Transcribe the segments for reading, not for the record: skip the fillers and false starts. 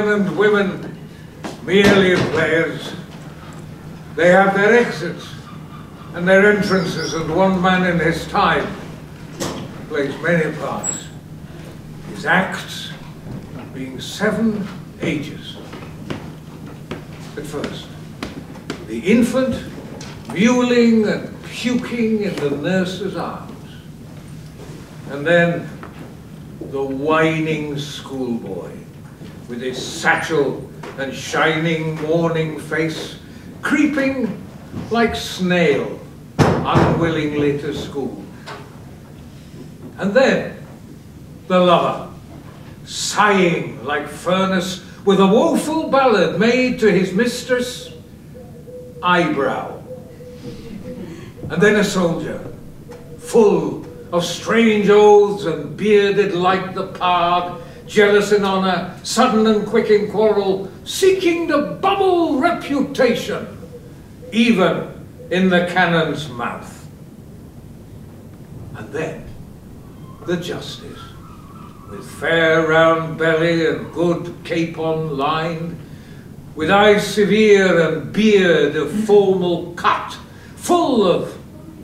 men and women merely players. They have their exits and their entrances, and one man in his time plays many parts. His acts being 7 ages. At first, the infant mewling and puking in the nurse's arms, and then the whining schoolboy with his satchel and shining morning face, creeping like snail unwillingly to school. And then the lover, sighing like furnace with a woeful ballad made to his mistress' eyebrow. And then a soldier, full of strange oaths and bearded like the pard, jealous in honour, sudden and quick in quarrel, seeking to bubble reputation, even in the cannon's mouth. And then the justice, with fair round belly and good capon lined, with eyes severe and beard of formal cut, full of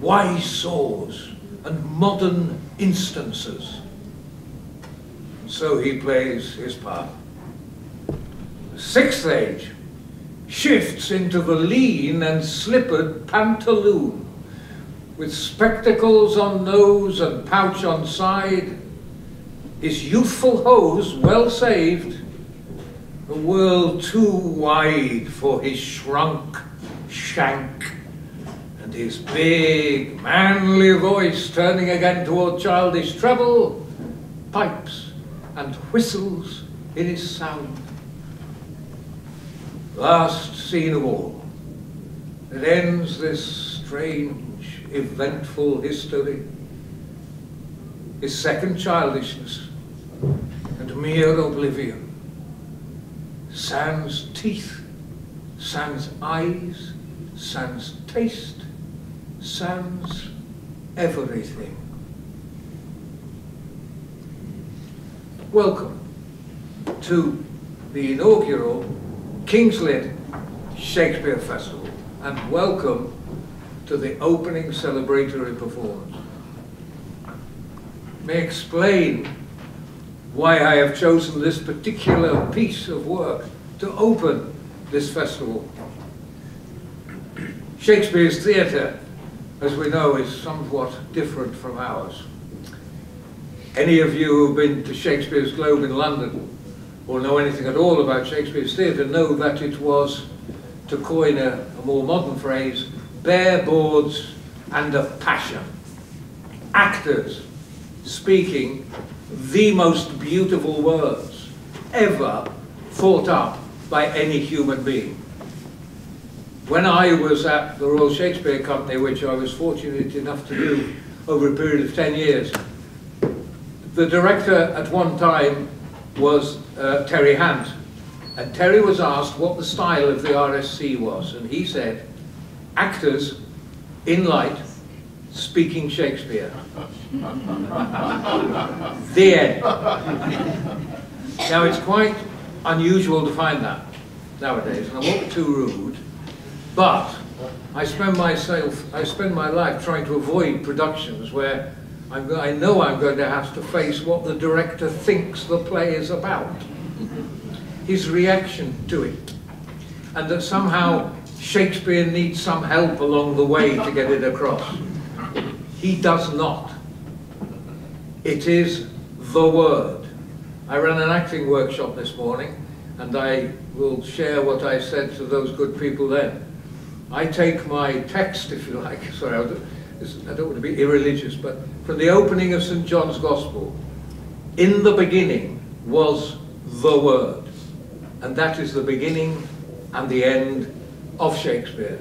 wise saws and modern instances. So he plays his part. The 6th age shifts into the lean and slippered pantaloon, with spectacles on nose and pouch on side, his youthful hose well saved, the world too wide for his shrunk shank, and his big manly voice turning again toward childish treble, pipes and whistles in his sound. Last scene of all, that ends this strange, eventful history, is second childishness and mere oblivion. Sans teeth, sans eyes, sans taste, sans everything. Welcome to the inaugural King's Lynn Shakespeare Festival, and welcome to the opening celebratory performance. May I explain why I have chosen this particular piece of work to open this festival. Shakespeare's theatre, as we know, is somewhat different from ours. Any of you who've been to Shakespeare's Globe in London or know anything at all about Shakespeare's theatre know that it was, to coin a more modern phrase, bare boards and a passion. Actors speaking the most beautiful words ever thought up by any human being. When I was at the Royal Shakespeare Company, which I was fortunate enough to do over a period of 10 years, the director at one time was Terry Hunt, and Terry was asked what the style of the RSC was, and he said, actors in light speaking Shakespeare. The end. Now it's quite unusual to find that nowadays, and I won't be too rude, but I spend my life trying to avoid productions where I know I'm going to have to face what the director thinks the play is about, his reaction to it, and that somehow Shakespeare needs some help along the way to get it across. He does not. It is the word. I ran an acting workshop this morning, and I will share what I said to those good people then. I take my text, if you like, sorry, I don't want to be irreligious, but from the opening of St. John's Gospel, in the beginning was the Word, and that is the beginning and the end of Shakespeare.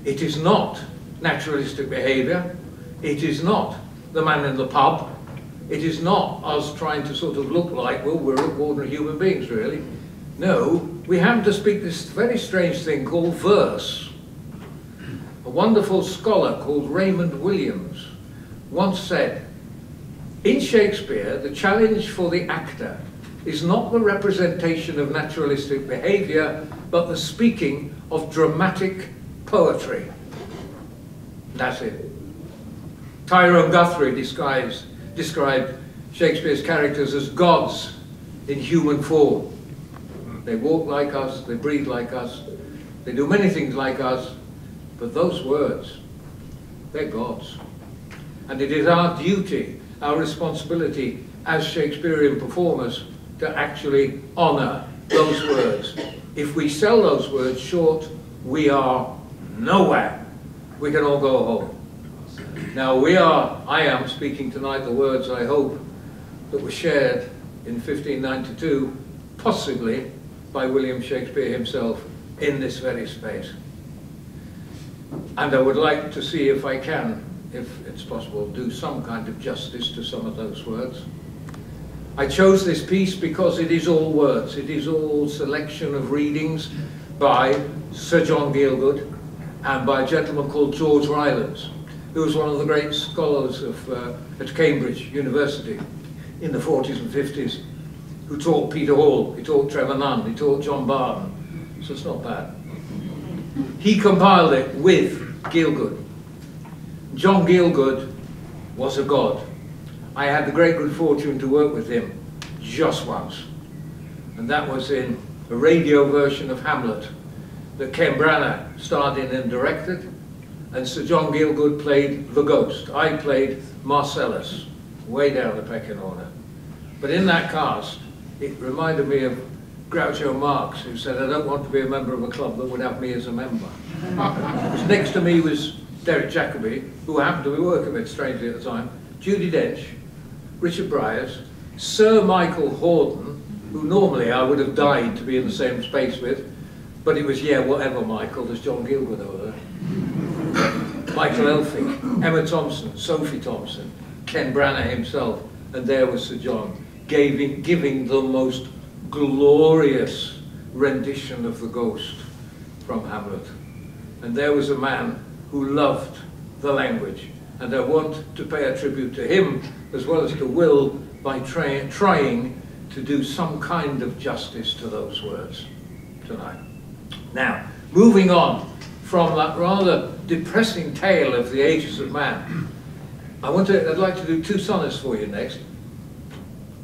It is not naturalistic behaviour, it is not the man in the pub, it is not us trying to sort of look like, well, we're ordinary human beings, really. No, we have to speak this very strange thing called verse. A wonderful scholar called Raymond Williams once said, in Shakespeare, the challenge for the actor is not the representation of naturalistic behavior, but the speaking of dramatic poetry. That's it. Tyrone Guthrie described Shakespeare's characters as gods in human form. They walk like us, they breathe like us, they do many things like us, but those words, they're gods. And it is our duty, our responsibility as Shakespearean performers to actually honour those words. If we sell those words short, we are nowhere. We can all go home. Now I am speaking tonight the words, I hope, that were shared in 1592, possibly by William Shakespeare himself in this very space. And I would like to see if I can, if it's possible, do some kind of justice to some of those words. I chose this piece because it is all words. It is all selection of readings by Sir John Gielgud and by a gentleman called George Rylance, who was one of the great scholars at Cambridge University in the 40s and 50s, who taught Peter Hall, he taught Trevor Nunn, he taught John Barton, so it's not bad. He compiled it with Gielgud. John Gielgud was a god. I had the great good fortune to work with him just once, and that was in a radio version of Hamlet that Ken Branagh starred in and directed, and Sir John Gielgud played the ghost. I played Marcellus, way down the pecking order. But in that cast, it reminded me of Groucho Marx, who said, I don't want to be a member of a club that would have me as a member. Next to me was Derek Jacobi, who happened to be working with, strangely at the time, Judi Dench, Richard Bryars, Sir Michael Hordern, who normally I would have died to be in the same space with, but it was, yeah, whatever, Michael, there's John Gielgud over there. Michael Elphick, Emma Thompson, Sophie Thompson, Ken Branagh himself, and there was Sir John, giving the most glorious rendition of the ghost from Hamlet. And there was a man who loved the language, and I want to pay a tribute to him as well as to Will by trying to do some kind of justice to those words tonight. Now, moving on from that rather depressing tale of the ages of man, I'd like to do two sonnets for you next,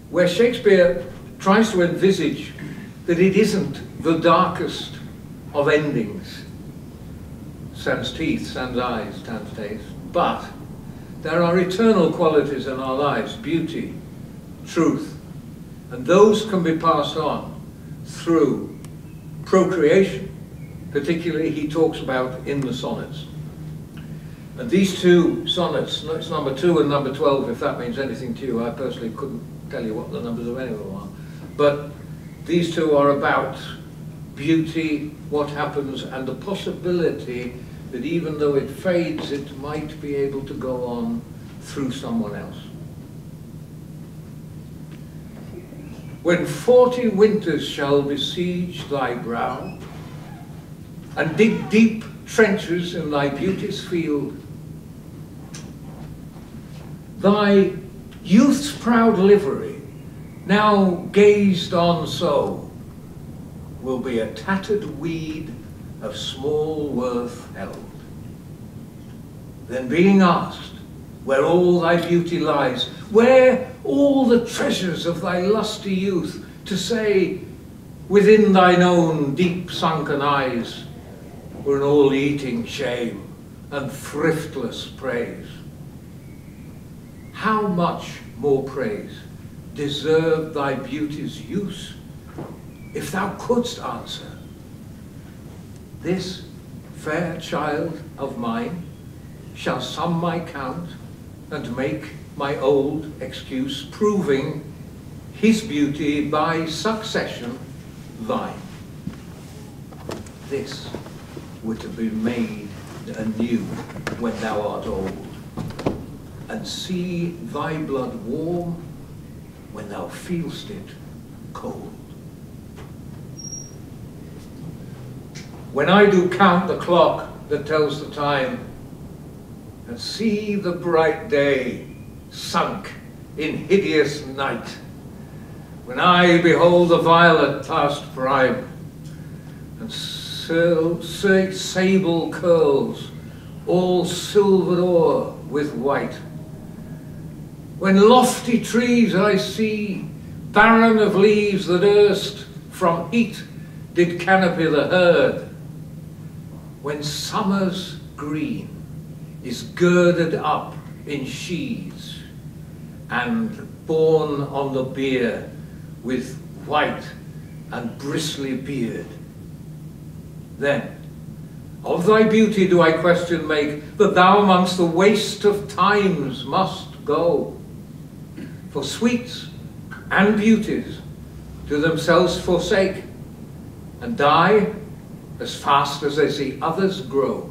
where Shakespeare tries to envisage that it isn't the darkest of endings, sans teeth, sans eyes, sans taste, but there are eternal qualities in our lives, beauty, truth, and those can be passed on through procreation, particularly he talks about in the sonnets. And these two sonnets, it's number 2 and number 12, if that means anything to you. I personally couldn't tell you what the numbers of any of them are. But these two are about beauty, what happens, and the possibility that even though it fades, it might be able to go on through someone else. When 40 winters shall besiege thy brow, and dig deep trenches in thy beauty's field, thy youth's proud livery, now gazed on so, will be a tattered weed of small worth held. Then being asked where all thy beauty lies, where all the treasures of thy lusty youth, to say, within thine own deep sunken eyes were an all-eating shame and thriftless praise. How much more praise deserved thy beauty's use, if thou couldst answer, this fair child of mine shall sum my count and make my old excuse, proving his beauty by succession thine. This were to be made anew when thou art old, and see thy blood warm when thou feelst it cold. When I do count the clock that tells the time, and see the bright day sunk in hideous night, when I behold the violet past prime, and sable curls all silvered o'er with white. When lofty trees I see, barren of leaves that erst from heat did canopy the herd. When summer's green is girded up in sheaths and borne on the bier with white and bristly beard, then of thy beauty do I question make, that thou amongst the waste of times must go. For sweets and beauties to themselves forsake, and die as fast as they see others grow.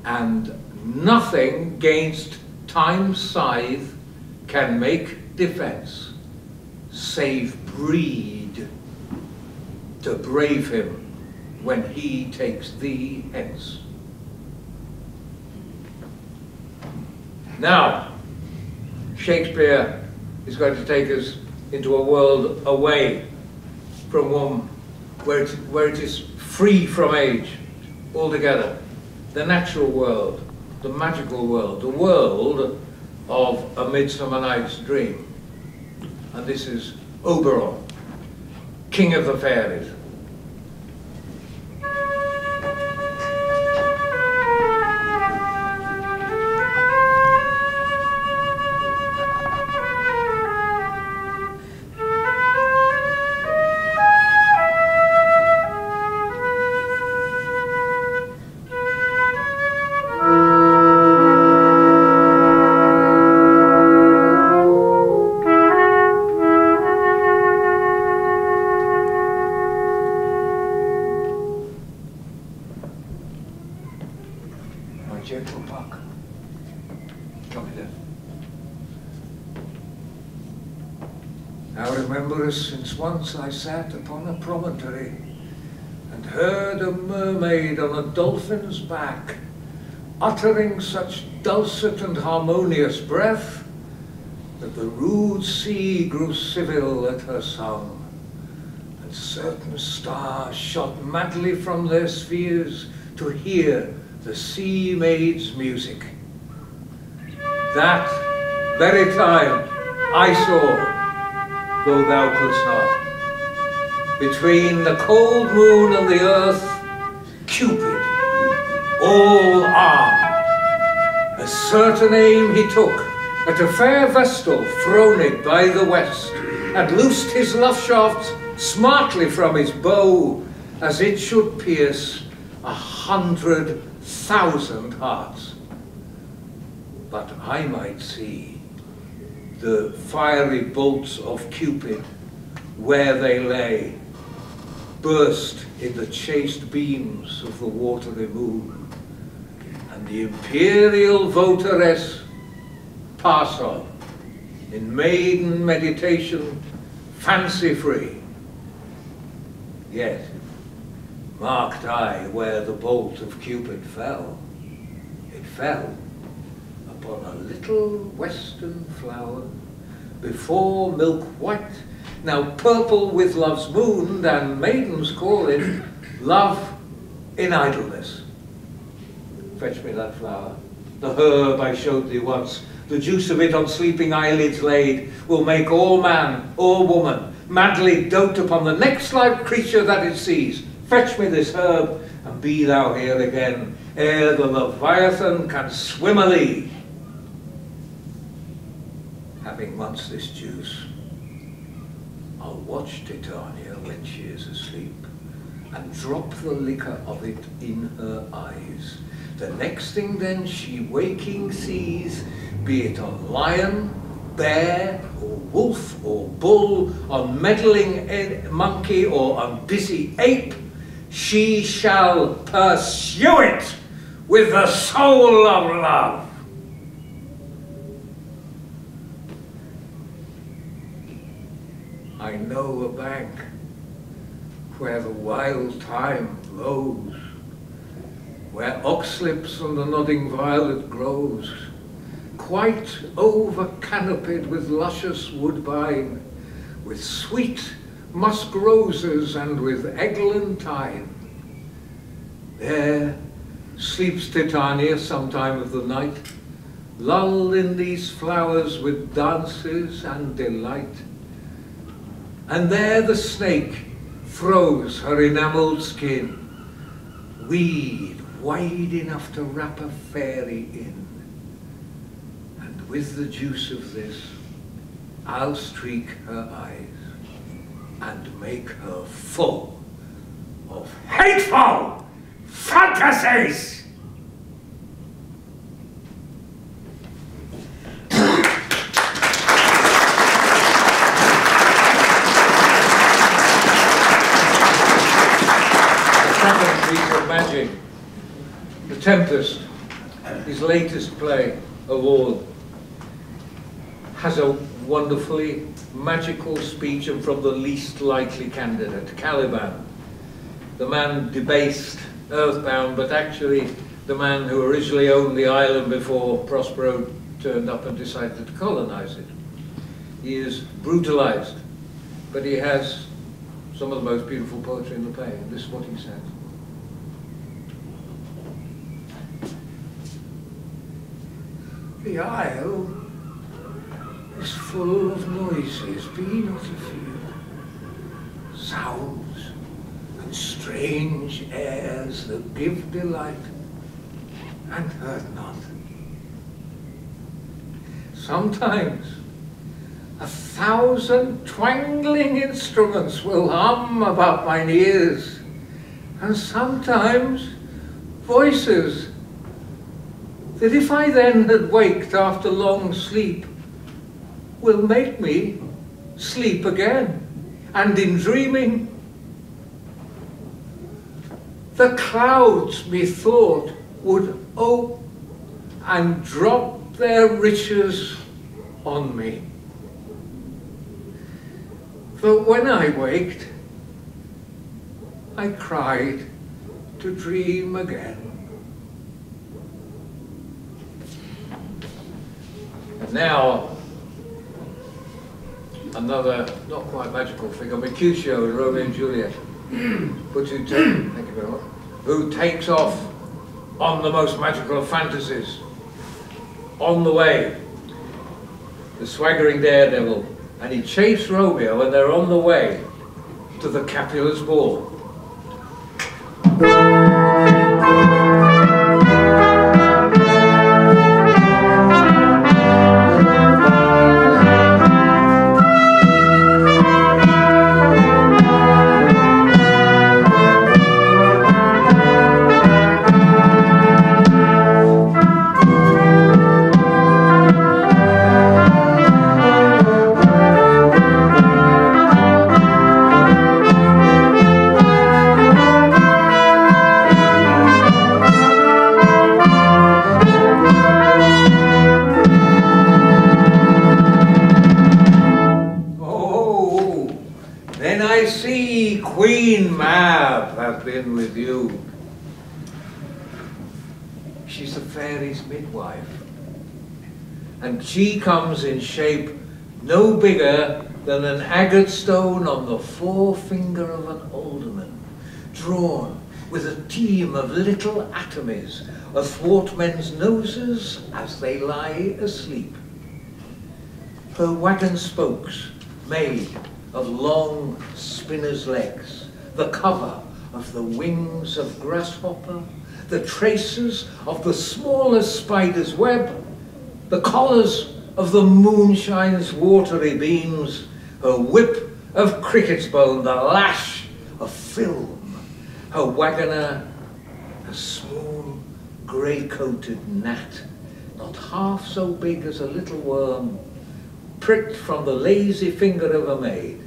And nothing gainst time's scythe can make defense, save breed to brave him when he takes thee hence. Now, Shakespeare is going to take us into a world away from one where it is free from age altogether. The natural world, the magical world, the world of A Midsummer Night's Dream. And this is Oberon, King of the Fairies. Now remember us since once I sat upon a promontory and heard a mermaid on a dolphin's back uttering such dulcet and harmonious breath that the rude sea grew civil at her song, and certain stars shot madly from their spheres to hear the sea maid's music. That very time I saw, though thou couldst not, between the cold moon and the earth, Cupid, all armed. A certain aim he took at a fair vestal throned by the west, and loosed his love shafts smartly from his bow, as it should pierce 100,000 hearts. But I might see the fiery bolts of Cupid, where they lay, burst in the chaste beams of the watery moon, and the imperial votaress pass on, in maiden meditation, fancy-free. Yet marked I where the bolt of Cupid fell. It fell upon a little western flower, before milk white, now purple with love's moon, and maidens call it love in idleness. Fetch me that flower, the herb I showed thee once. The juice of it on sleeping eyelids laid will make all man or woman madly dote upon the next live creature that it sees. Fetch me this herb, and be thou here again, ere the Leviathan can swim a league. Having once this juice, I'll watch Titania when she is asleep, and drop the liquor of it in her eyes. The next thing then she waking sees, be it on lion, bear, or wolf, or bull, on meddling monkey, or on busy ape, she shall pursue it with the soul of love. I know a bank where the wild thyme blows, where oxlips and the nodding violet grows, quite over-canopied with luscious woodbine, with sweet musk roses and with eglantine. There sleeps Titania sometime of the night, lulled in these flowers with dances and delight. And there the snake throws her enamelled skin, weed wide enough to wrap a fairy in. And with the juice of this, I'll streak her eyes and make her full of hateful fantasies. Magic, The Tempest, his latest play of all, has a wonderfully magical speech, and from the least likely candidate, Caliban, the man debased, earthbound, but actually the man who originally owned the island before Prospero turned up and decided to colonize it. He is brutalized, but he has some of the most beautiful poetry in the play, and this is what he says. The isle is full of noises, be not afeard, sounds and strange airs that give delight, and hurt not. Sometimes 1,000 twangling instruments will hum about mine ears, and sometimes voices that if I then had waked after long sleep, will make me sleep again. And in dreaming, the clouds methought would ope and drop their riches on me. But when I waked, I cried to dream again. And now, another not quite magical figure, Mercutio in Romeo and Juliet, thank you very much, who takes off on the most magical of fantasies. On the way, the swaggering daredevil, and he chased Romeo, and they're on the way to the Capulet's ball. Been with you. She's the fairy's midwife, and she comes in shape no bigger than an agate stone on the forefinger of an alderman, drawn with a team of little atomies athwart men's noses as they lie asleep. Her wagon spokes made of long spinner's legs, the cover of the wings of grasshopper, the traces of the smallest spider's web, the collars of the moonshine's watery beams, her whip of cricket's bone, the lash of film, her wagoner, a small grey-coated gnat, not half so big as a little worm, pricked from the lazy finger of a maid.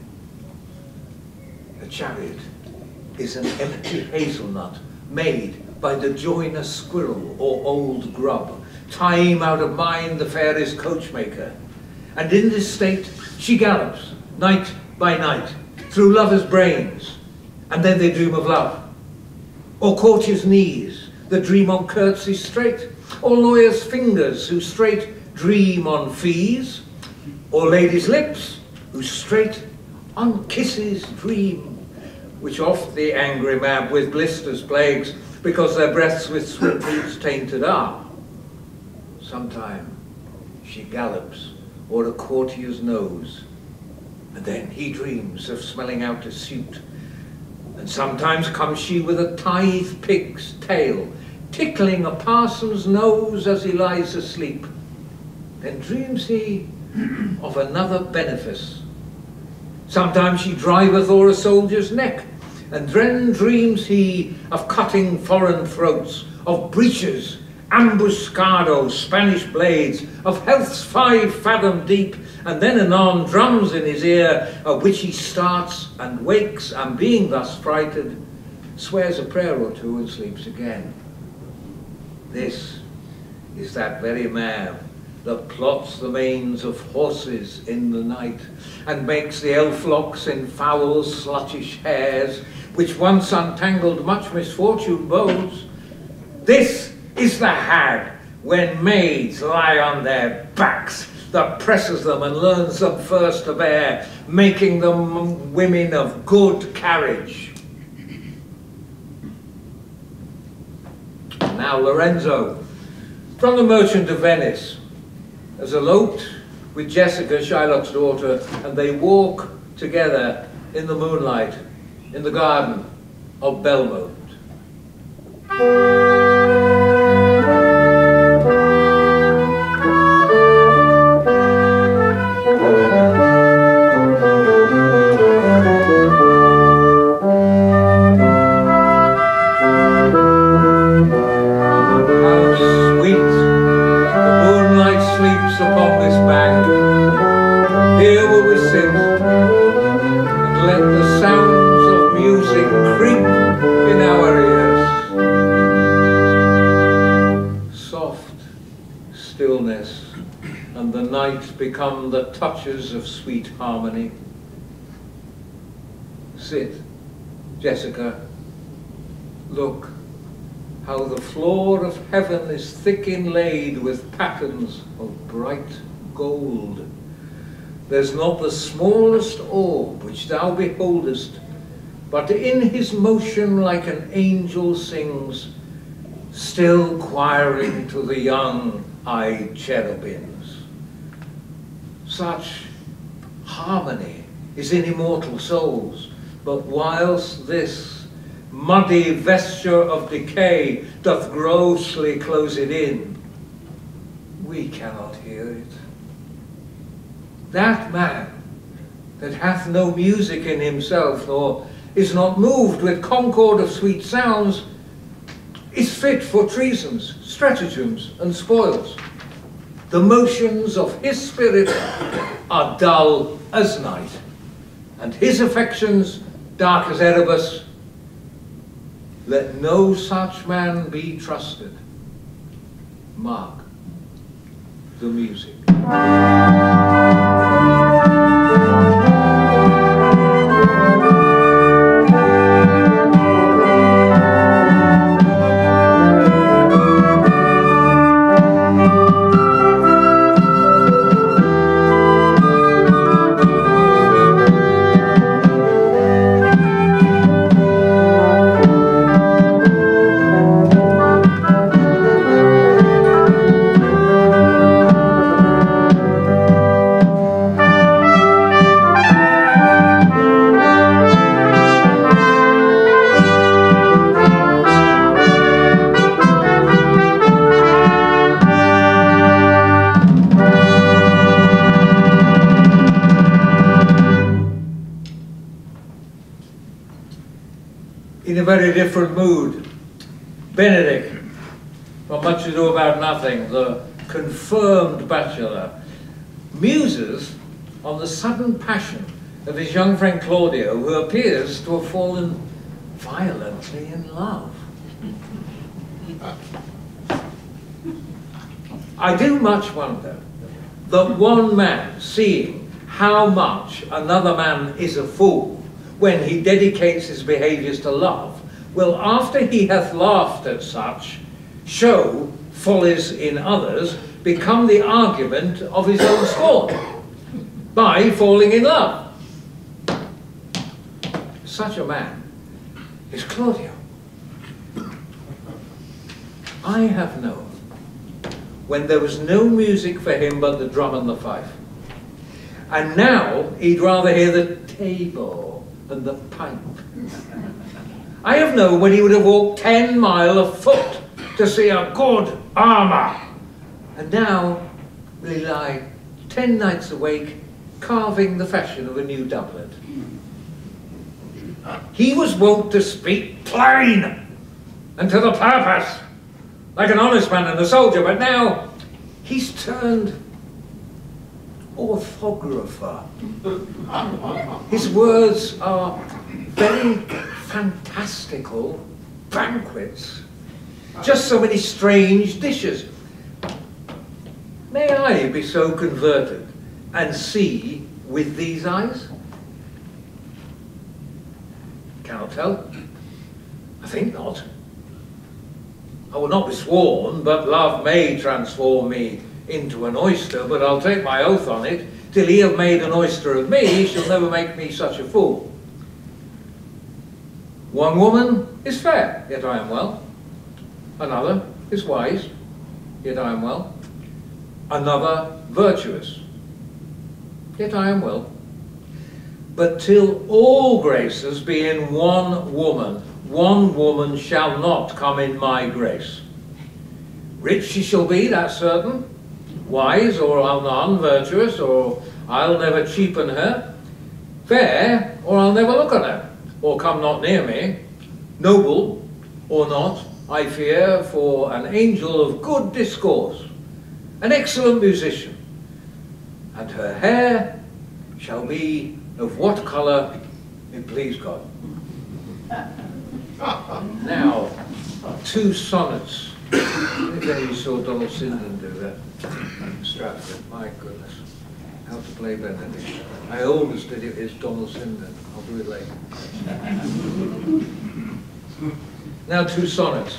The chariot is an empty hazelnut made by the joiner squirrel or old grub, time out of mind the fairy's coachmaker. And in this state she gallops night by night through lovers' brains, and then they dream of love, or courtiers' knees that dream on curtsies straight, or lawyers' fingers who straight dream on fees, or ladies' lips who straight on kisses dream, which oft the angry mab with blisters plagues, because their breaths with sweetmeats tainted are. Sometime she gallops o'er a courtier's nose, and then he dreams of smelling out a suit. And sometimes comes she with a tithe pig's tail, tickling a parson's nose as he lies asleep. Then dreams he of another benefice. Sometimes she driveth o'er a soldier's neck, and then dreams he of cutting foreign throats, of breaches, ambuscado, Spanish blades, of healths 5 fathom deep, and then anon drums in his ear, of which he starts and wakes, and being thus frighted, swears a prayer or two and sleeps again. This is that very man that plots the manes of horses in the night, and makes the elf-locks in foul sluttish hairs, which once untangled much misfortune bodes. This is the hag, when maids lie on their backs, that presses them and learns them first to bear, making them women of good carriage. Now Lorenzo, from the Merchant of Venice, has eloped with Jessica, Shylock's daughter, and they walk together in the moonlight in the garden of Belmont. Upon this bank, here will we sit, and let the sounds of music creep in our ears. Soft stillness, and the night become the touches of sweet harmony. Sit, Jessica, look, how the floor of heaven is thick inlaid with patterns of bright gold. There's not the smallest orb which thou beholdest, but in his motion like an angel sings, still quiring to the young-eyed cherubims. Such harmony is in immortal souls, but whilst this muddy vesture of decay doth grossly close it in, we cannot hear it. That man that hath no music in himself, nor is not moved with concord of sweet sounds, is fit for treasons, stratagems, and spoils. The motions of his spirit are dull as night, and his affections dark as Erebus. Let no such man be trusted. Mark the music. In a very different mood, Benedict, from Much Ado About Nothing, the confirmed bachelor, muses on the sudden passion of his young friend Claudio, who appears to have fallen violently in love. I do much wonder that one man, seeing how much another man is a fool when he dedicates his behaviours to love, will, after he hath laughed at such, show follies in others, become the argument of his own scorn, by falling in love. such a man is Claudio. I have known when there was no music for him but the drum and the fife. And now he'd rather hear the tabor than the pipe. I have known when he would have walked 10 miles afoot to see a good armour. And now will he lie 10 nights awake carving the fashion of a new doublet. He was wont to speak plain and to the purpose, like an honest man and a soldier, but now he's turned orthographer. His words are very fantastical banquets, just so many strange dishes. May I be so converted and see with these eyes? Cannot tell. I think not. I will not be sworn, but love may transform me into an oyster, but I'll take my oath on it, till he have made an oyster of me, he shall never make me such a fool. One woman is fair, yet I am well. Another is wise, yet I am well. Another virtuous, yet I am well. But till all graces be in one woman shall not come in my grace. Rich she shall be, that's certain. Wise, or I'll none. Virtuous, or I'll never cheapen her. Fair, or I'll never look on her, or come not near me. Noble, or not, I fear, for an angel of good discourse, an excellent musician, and her hair shall be of what colour it please God. Now, 2 sonnets. If any saw Donald Sinden do that, Stratford, my goodness, how to play Benedict. My oldest did it is Donald Sinden. I'll do it later. Now 2 sonnets.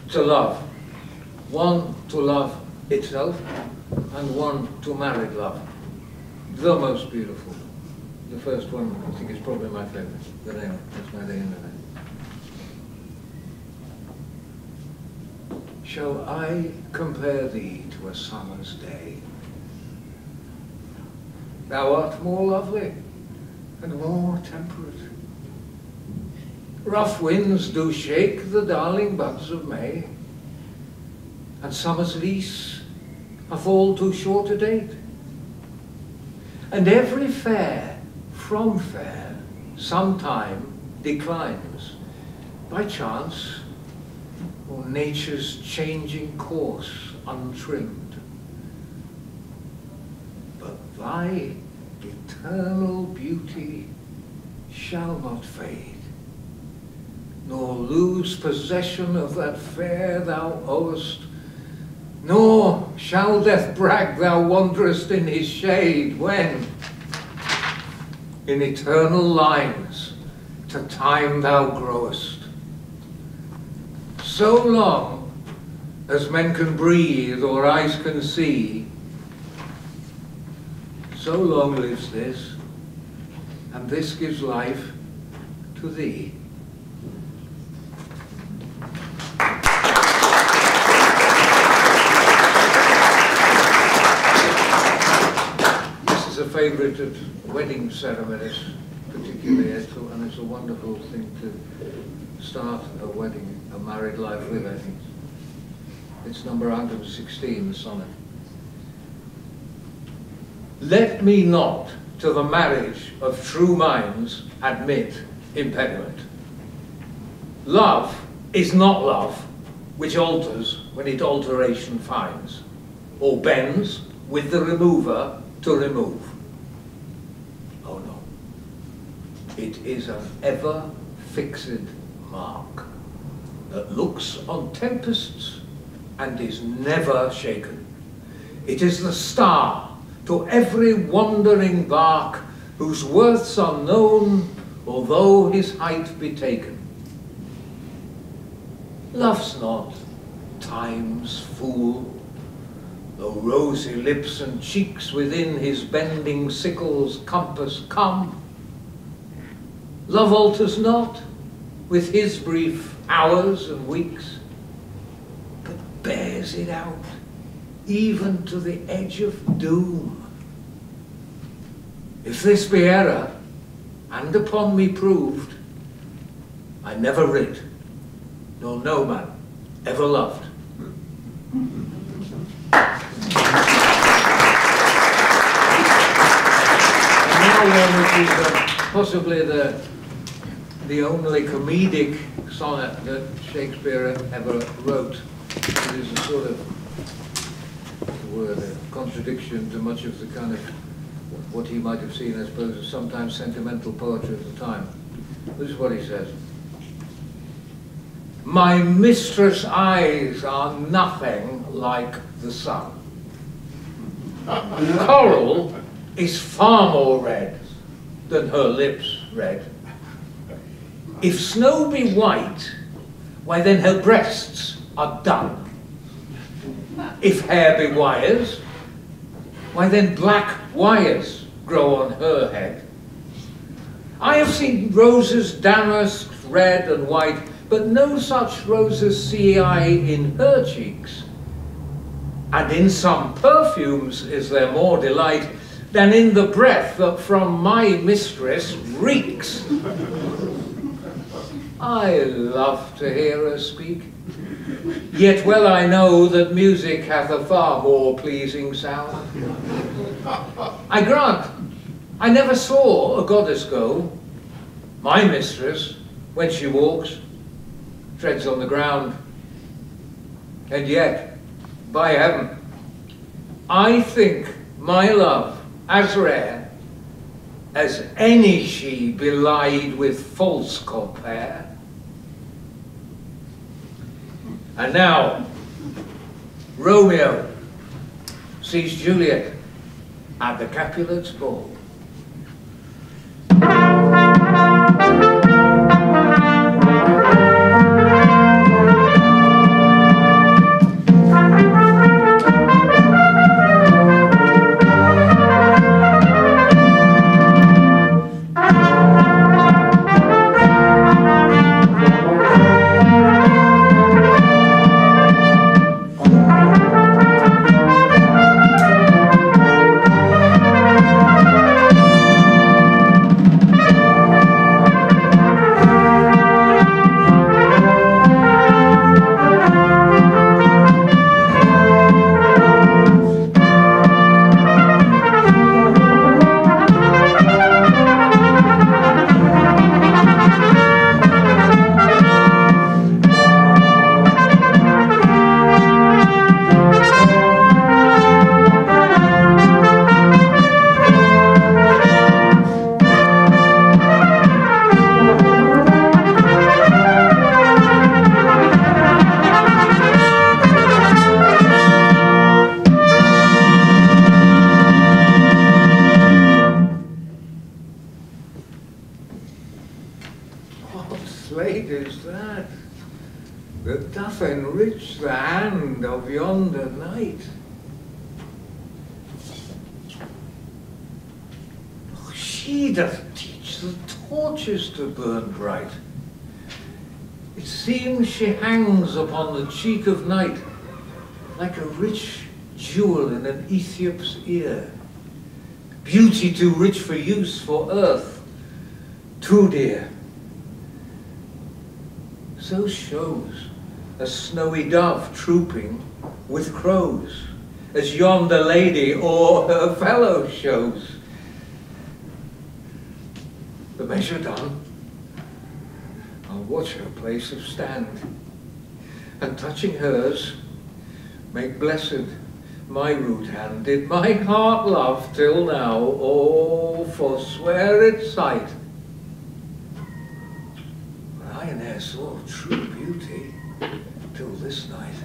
To love. One to love itself, and one to married love. The most beautiful. The first one, I think, is probably my favourite. But anyway, that's neither here nor there. Shall I compare thee to a summer's day? Thou art more lovely and more temperate. Rough winds do shake the darling buds of May, and summer's lease hath all too short a date. And every fair from fair sometime declines, by chance or nature's changing course untrimmed. But thy eternal beauty shall not fade, nor lose possession of that fair thou owest, nor shall death brag thou wanderest in his shade, when in eternal lines to time thou growest. So long as men can breathe or eyes can see, so long lives this, and this gives life to thee. This is a favourite at wedding ceremonies, particularly, and it's a wonderful thing to start a wedding, a married life with, I think. It's number 116, the sonnet. Let me not to the marriage of true minds admit impediment. Love is not love which alters when it alteration finds, or bends with the remover to remove. Oh no. It is an ever fixed mark that looks on tempests and is never shaken. It is the star to every wandering bark, whose worth's unknown, although his height be taken. Love's not time's fool, though rosy lips and cheeks within his bending sickle's compass come, Love alters not with his brief hours and weeks, but bears it out even to the edge of doom. If this be error, and upon me proved, I never writ, nor no man ever loved. Now one which is possibly the only comedic sonnet that Shakespeare ever wrote. It is a sort of word, a contradiction to much of the kind of what he might have seen, I suppose, as sometimes sentimental poetry of the time. This is what he says. My mistress' eyes are nothing like the sun. Coral is far more red than her lips red. If snow be white, why then her breasts are dun. If hair be wires, why then black wires grow on her head. I have seen roses damasked red and white, but no such roses see I in her cheeks. And in some perfumes is there more delight than in the breath that from my mistress reeks. I love to hear her speak, yet well I know that music hath a far more pleasing sound. I grant, I never saw a goddess go. My mistress, when she walks, treads on the ground. And yet, by heaven, I think my love as rare as any she belied with false compare. And now, Romeo sees Juliet at the Capulets' ball. Slate is that doth enrich the hand of yonder knight? Oh, she doth teach the torches to burn bright. It seems she hangs upon the cheek of night like a rich jewel in an Ethiop's ear. Beauty too rich for use for earth, too dear. So shows a snowy dove trooping with crows, as yonder lady o'er her fellow shows. The measure done, I'll watch her place of stand, and touching hers, make blessed my rude hand. Did my heart love till now, oh, forswear its sight. I ne'er saw true beauty till this night.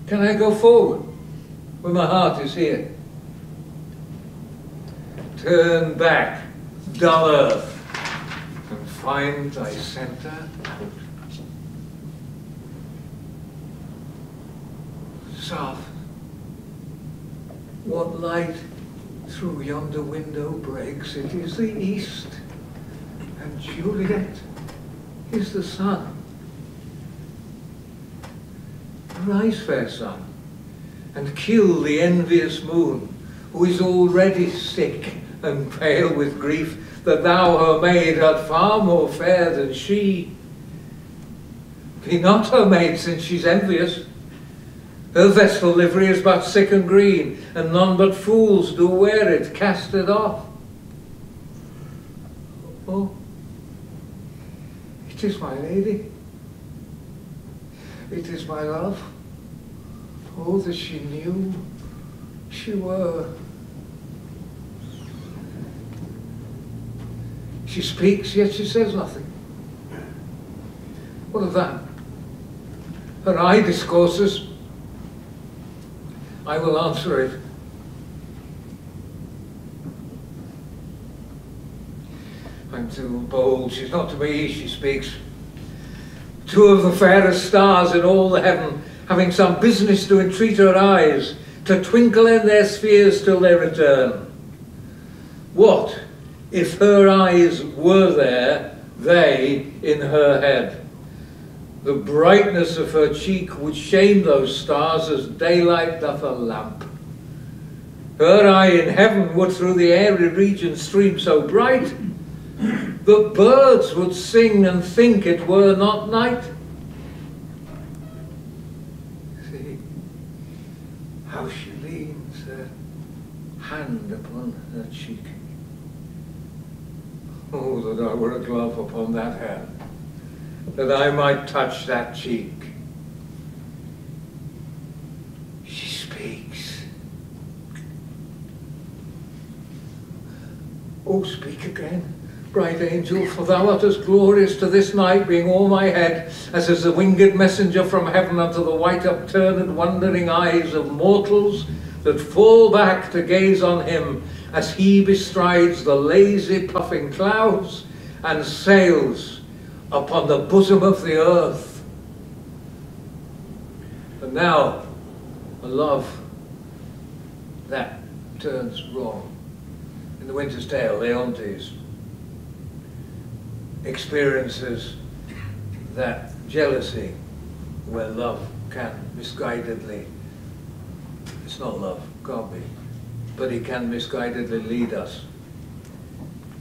Can I go forward when my heart is here? Turn back, dull earth, and find thy center out. Soft, what light through yonder window breaks? It is the east, and Juliet is the sun. Arise, fair sun, and kill the envious moon, who is already sick and pale with grief, that thou, her maid, art far more fair than she. Be not her maid, since she's envious. Her vestal livery is but sick and green, and none but fools do wear it. Cast it off. Oh, it is my lady. It is my love. Oh, that she knew she were. She speaks, yet she says nothing. What of that? Her eye discourses. I will answer it. I'm too bold. She's not to me, she speaks. Two of the fairest stars in all the heaven, having some business to entreat her eyes, to twinkle in their spheres till they return. What if her eyes were there, they in her head? The brightness of her cheek would shame those stars as daylight doth a lamp. Her eye in heaven would through the airy region stream so bright, the birds would sing and think it were not night. See how she leans, her hand upon her cheek. Oh, that I were a glove upon that hand, that I might touch that cheek. She speaks. Oh, speak again, bright angel, for thou art as glorious to this night, being all my head, as is the winged messenger from heaven unto the white upturned wondering eyes of mortals that fall back to gaze on him as he bestrides the lazy puffing clouds and sails upon the bosom of the earth. And now a love that turns wrong. In the Winter's Tale, Leontes experiences that jealousy where love can misguidedly, it's not love, can't be, but he can misguidedly lead us.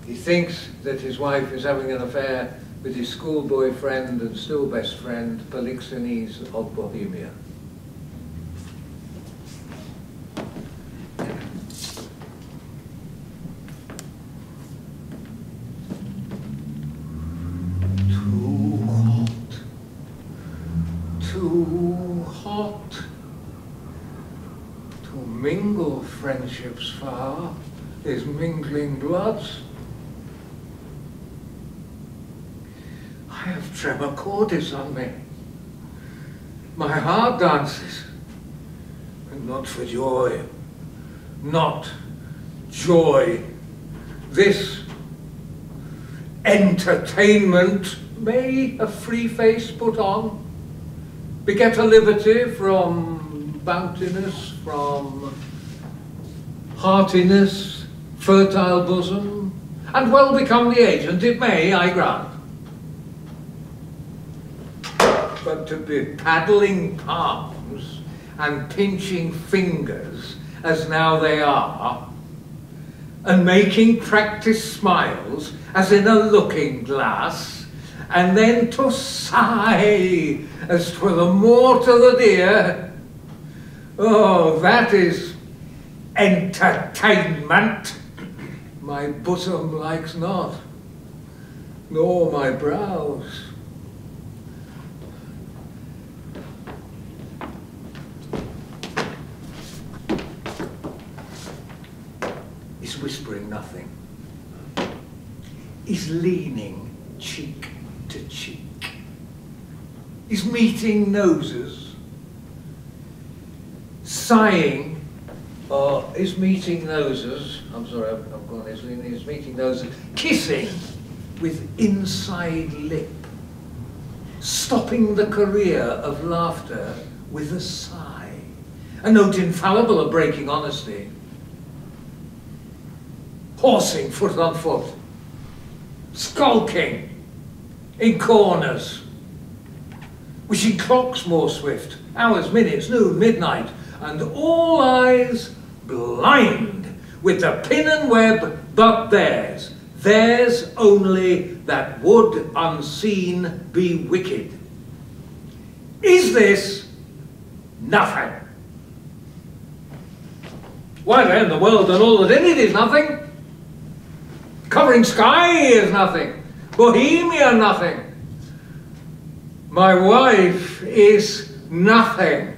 He thinks that his wife is having an affair with his schoolboy friend and still best friend, Polixenes of Bohemia. Too hot to mingle friendships far is mingling bloods. I have tremor cordis on me. My heart dances, but not for joy, not joy. This entertainment may a free face put on, beget a liberty from bountiness, from heartiness, fertile bosom, and well become the agent, it may, I grant. But to be paddling palms and pinching fingers, as now they are, and making practice smiles, as in a looking glass, and then to sigh, as 'twere the more to the dear, oh, that is entertainment. My bosom likes not, nor my brows. Is whispering nothing, is leaning cheek to cheek, is meeting noses, sighing, or is meeting noses, I'm sorry, I've gone, is leaning, is meeting noses, kissing with inside lip, stopping the career of laughter with a sigh, a note infallible of breaking honesty. Horsing foot on foot, skulking in corners, wishing clocks more swift, hours, minutes, noon, midnight, and all eyes blind with the pin and web but theirs only that would unseen be wicked. Is this nothing? Why then the world and all that in it is nothing. Covering sky is nothing. Bohemia nothing. My wife is nothing,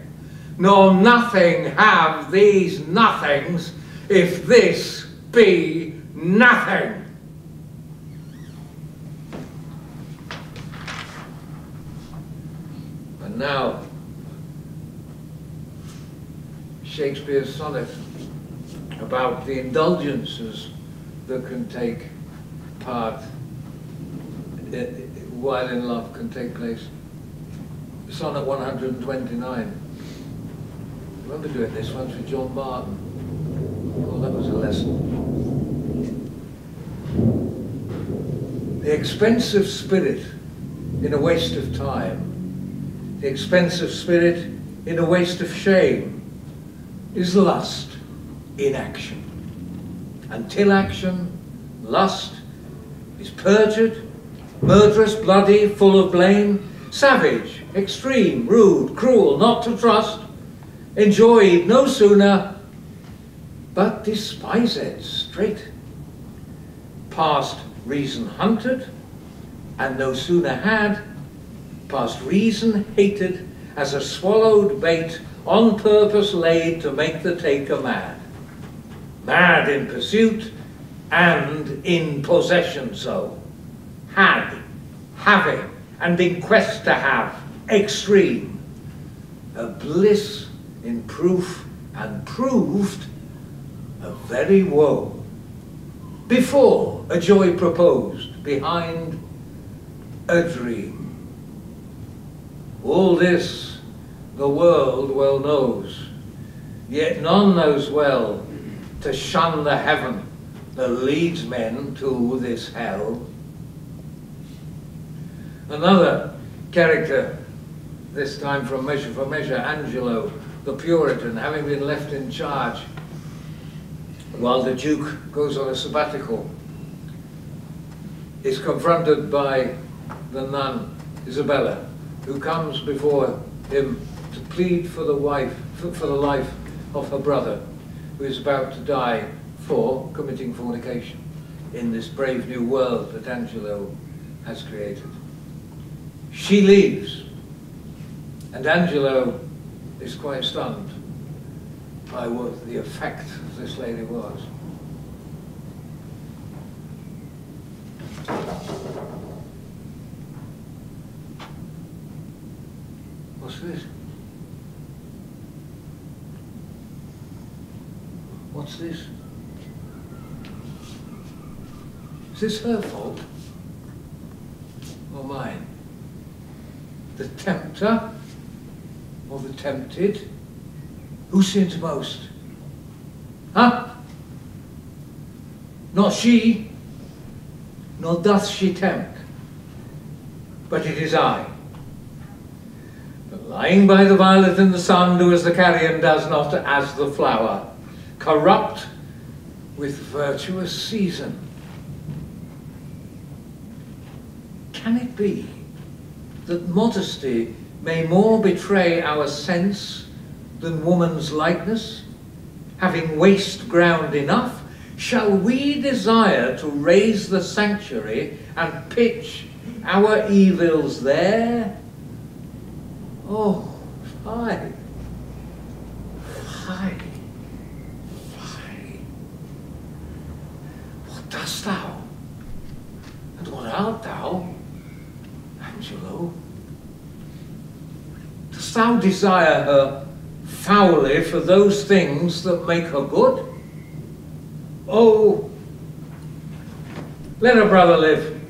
nor nothing have these nothings, if this be nothing. And now, Shakespeare's sonnet about the indulgences that can take part while in love can take place. Sonnet 129. I remember doing this once with John Martin. Oh, that was a lesson. The expensive spirit in a waste of time, the expensive spirit in a waste of shame, is lust in action. Until action, lust is perjured, murderous, bloody, full of blame, savage, extreme, rude, cruel, not to trust, enjoyed no sooner, but despised straight. Past reason hunted, and no sooner had, past reason hated, as a swallowed bait on purpose laid to make the taker mad. Mad in pursuit, and in possession so. Had, having, and in quest to have, extreme. A bliss in proof, and proved a very woe. Before a joy proposed, behind a dream. All this the world well knows, yet none knows well to shun the heaven that leads men to this hell. Another character, this time from Measure for Measure, Angelo, the Puritan, having been left in charge while the Duke goes on a sabbatical, is confronted by the nun, Isabella, who comes before him to plead for the life of her brother, who is about to die for committing fornication in this brave new world that Angelo has created. She leaves, and Angelo is quite stunned by what the effect of this lady was. What's this? What's this? Is this her fault or mine? The tempter or the tempted? Who sins most? Huh? Not she, nor doth she tempt, but it is I. But lying by the violet in the sun, do as the carrion does, not as the flower, corrupt with virtuous season. Can it be that modesty may more betray our sense than woman's likeness? Having waste ground enough, shall we desire to raise the sanctuary and pitch our evils there? Oh, fie, fie, fie. What dost thou? And what art thou, Angelo? Dost thou desire her foully for those things that make her good? Oh, let a brother live.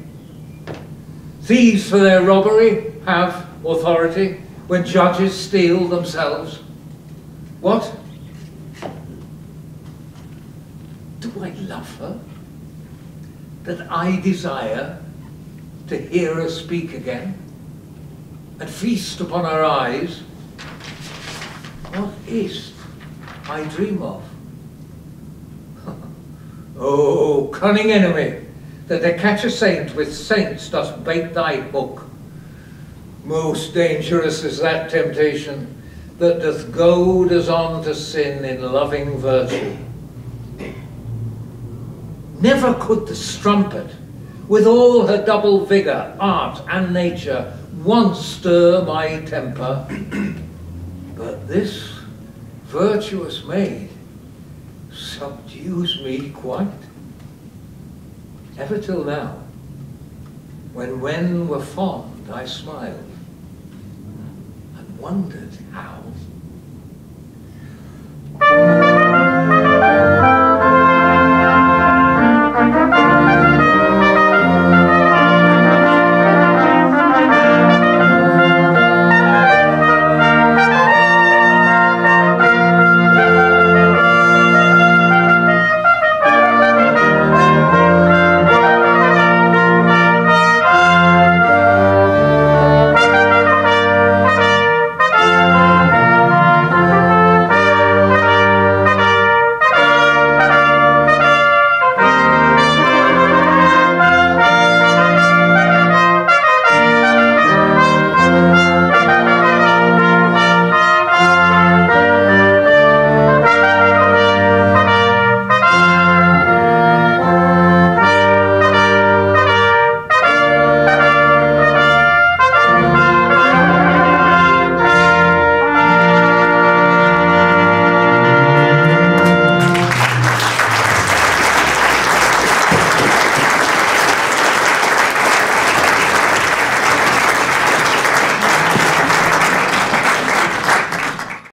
Thieves for their robbery have authority when judges steal themselves. What? Do I love her? That I desire to hear her speak again and feast upon her eyes? What is't I dream of? Oh, cunning enemy, that to catch a saint with saints dost bait thy hook. Most dangerous is that temptation that doth goad us on to sin in loving virtue. Never could the strumpet, with all her double vigour, art and nature, once stir my temper, but this virtuous maid subdues me quite. Ever till now, when men were fond, I smiled and wondered how